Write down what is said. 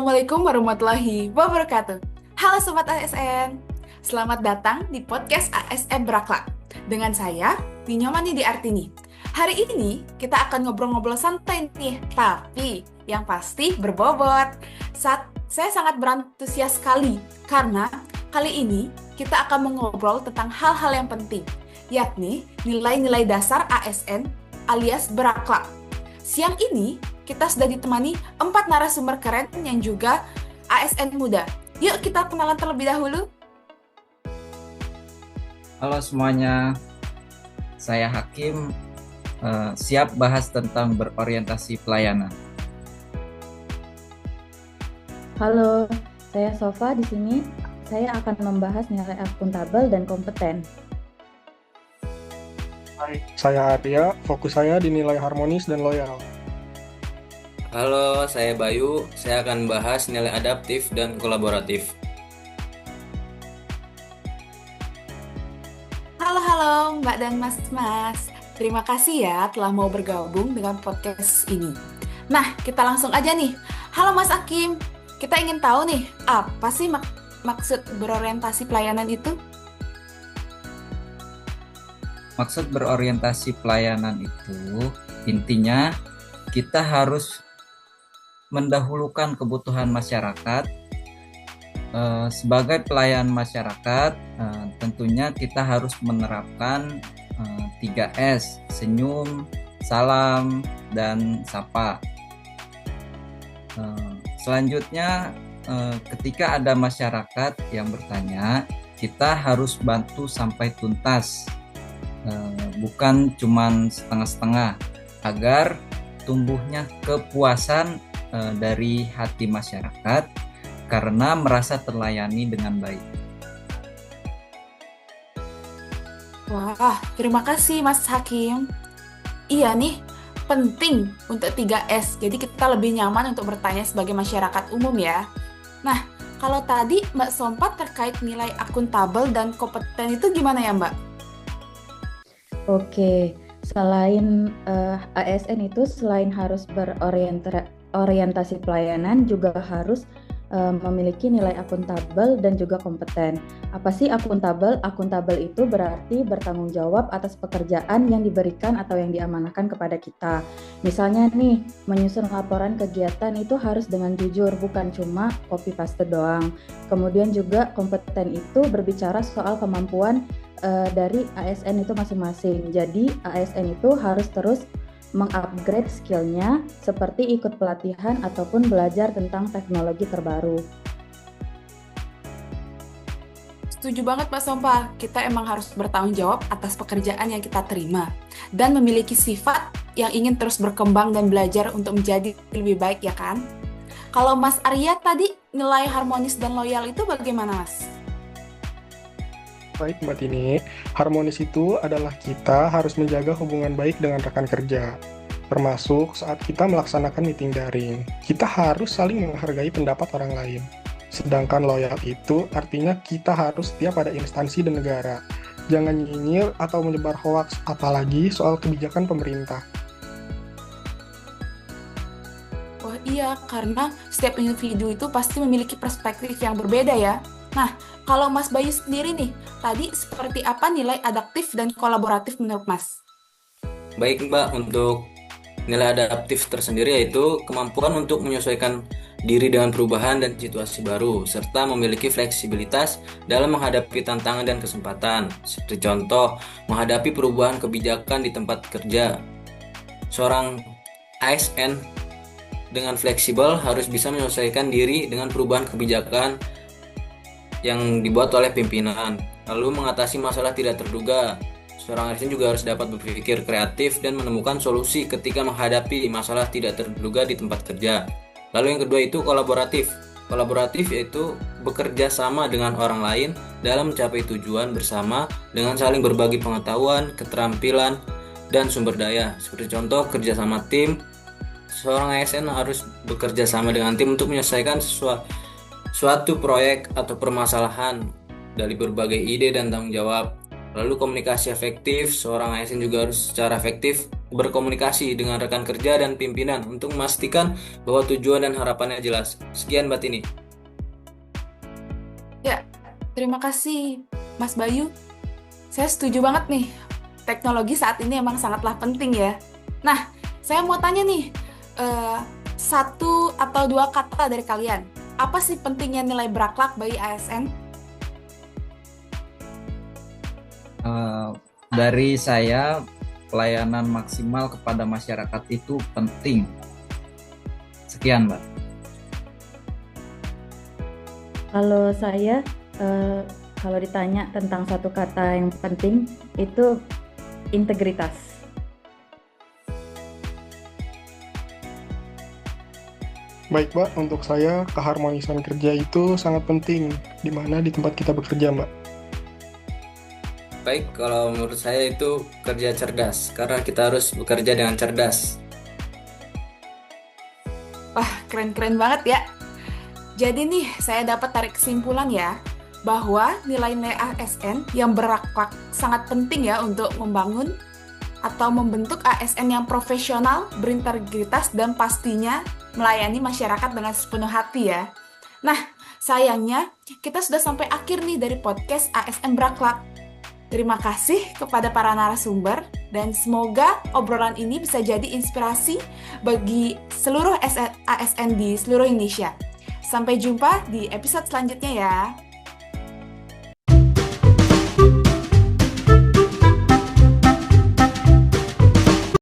Assalamualaikum warahmatullahi wabarakatuh. Halo Sobat ASN, selamat datang di podcast ASN Berakhlak. Dengan saya, Ninyomani Artini. Hari ini kita akan ngobrol-ngobrol santai nih, tapi yang pasti berbobot. Saya sangat berantusias sekali karena kali ini kita akan mengobrol tentang hal-hal yang penting, yakni nilai-nilai dasar ASN alias berakhlak. Siang ini kita sudah ditemani 4 narasumber keren yang juga ASN muda. Yuk kita kenalan terlebih dahulu. Halo semuanya, saya Hakim, siap bahas tentang berorientasi pelayanan. Halo, saya Sofa di sini. Saya akan membahas nilai akuntabel dan kompeten. Hai, saya Arya, fokus saya di nilai harmonis dan loyal. Halo, saya Bayu. Saya akan bahas nilai adaptif dan kolaboratif. Halo Mbak dan Mas-Mas. Terima kasih ya telah mau bergabung dengan podcast ini. Nah, kita langsung aja nih. Halo Mas Hakim, kita ingin tahu nih, apa sih maksud berorientasi pelayanan itu? Maksud berorientasi pelayanan itu, intinya kita harus mendahulukan kebutuhan masyarakat. Sebagai pelayan masyarakat, tentunya kita harus menerapkan 3S, senyum, salam, dan sapa. Selanjutnya, ketika ada masyarakat yang bertanya, kita harus bantu sampai tuntas, bukan cuman setengah-setengah, agar tumbuhnya kepuasan dari hati masyarakat karena merasa terlayani dengan baik. Wah, terima kasih Mas Hakim. Iya nih, penting untuk 3S, jadi kita lebih nyaman untuk bertanya sebagai masyarakat umum ya. Nah, kalau tadi Mbak Sompat terkait nilai akuntabel dan kompeten itu gimana ya Mbak? Oke, selain ASN itu selain harus berorientasi pelayanan juga harus memiliki nilai akuntabel dan juga kompeten. Apa sih akuntabel? Akuntabel itu berarti bertanggung jawab atas pekerjaan yang diberikan atau yang diamanahkan kepada kita. Misalnya nih, menyusun laporan kegiatan itu harus dengan jujur, bukan cuma copy paste doang. Kemudian juga kompeten itu berbicara soal kemampuan dari ASN itu masing-masing. Jadi ASN itu harus terus mengupgrade skillnya seperti ikut pelatihan ataupun belajar tentang teknologi terbaru. Setuju banget Mbak Sompa, kita emang harus bertanggung jawab atas pekerjaan yang kita terima dan memiliki sifat yang ingin terus berkembang dan belajar untuk menjadi lebih baik ya kan? Kalau Mas Arya tadi nilai harmonis dan loyal itu bagaimana Mas? Baik Mbak Tini, harmonis itu adalah kita harus menjaga hubungan baik dengan rekan kerja. Termasuk saat kita melaksanakan meeting daring, kita harus saling menghargai pendapat orang lain. Sedangkan loyal itu artinya kita harus setia pada instansi dan negara. Jangan nyinyir atau menyebar hoaks, apalagi soal kebijakan pemerintah. Wah iya, karena setiap individu itu pasti memiliki perspektif yang berbeda ya. Nah, kalau Mas Bayu sendiri nih, tadi seperti apa nilai adaptif dan kolaboratif menurut Mas? Baik Mbak, untuk nilai adaptif tersendiri yaitu kemampuan untuk menyesuaikan diri dengan perubahan dan situasi baru, serta memiliki fleksibilitas dalam menghadapi tantangan dan kesempatan. Seperti contoh, menghadapi perubahan kebijakan di tempat kerja. Seorang ASN dengan fleksibel harus bisa menyesuaikan diri dengan perubahan kebijakan yang dibuat oleh pimpinan, lalu mengatasi masalah tidak terduga. Seorang ASN juga harus dapat berpikir kreatif dan menemukan solusi ketika menghadapi masalah tidak terduga di tempat kerja. Lalu yang kedua itu kolaboratif. Kolaboratif yaitu bekerja sama dengan orang lain dalam mencapai tujuan bersama dengan saling berbagi pengetahuan, keterampilan, dan sumber daya. Seperti contoh kerjasama tim, seorang ASN harus bekerja sama dengan tim untuk menyelesaikan suatu proyek atau permasalahan dari berbagai ide dan tanggung jawab. Lalu komunikasi efektif, seorang ASN juga harus secara efektif berkomunikasi dengan rekan kerja dan pimpinan untuk memastikan bahwa tujuan dan harapannya jelas. Sekian Mbak Tini. Ya, terima kasih Mas Bayu. Saya setuju banget nih, teknologi saat ini emang sangatlah penting ya. Nah, saya mau tanya nih, satu atau dua kata dari kalian. Apa sih pentingnya nilai berakhlak bagi ASN? Dari saya, pelayanan maksimal kepada masyarakat itu penting. Sekian, Mbak. Kalau saya, kalau ditanya tentang satu kata yang penting, itu integritas. Baik, Mbak, untuk saya keharmonisan kerja itu sangat penting, di mana di tempat kita bekerja, Mbak. Baik, kalau menurut saya itu kerja cerdas, karena kita harus bekerja dengan cerdas. Wah, keren-keren banget ya. Jadi nih, saya dapat tarik kesimpulan ya, bahwa nilai-nilai ASN yang berakhlak sangat penting ya untuk membangun atau membentuk ASN yang profesional, berintegritas, dan pastinya melayani masyarakat dengan sepenuh hati ya. Nah, sayangnya kita sudah sampai akhir nih dari podcast ASN Berakhlak. Terima kasih kepada para narasumber dan semoga obrolan ini bisa jadi inspirasi bagi seluruh ASN di seluruh Indonesia. Sampai jumpa di episode selanjutnya ya.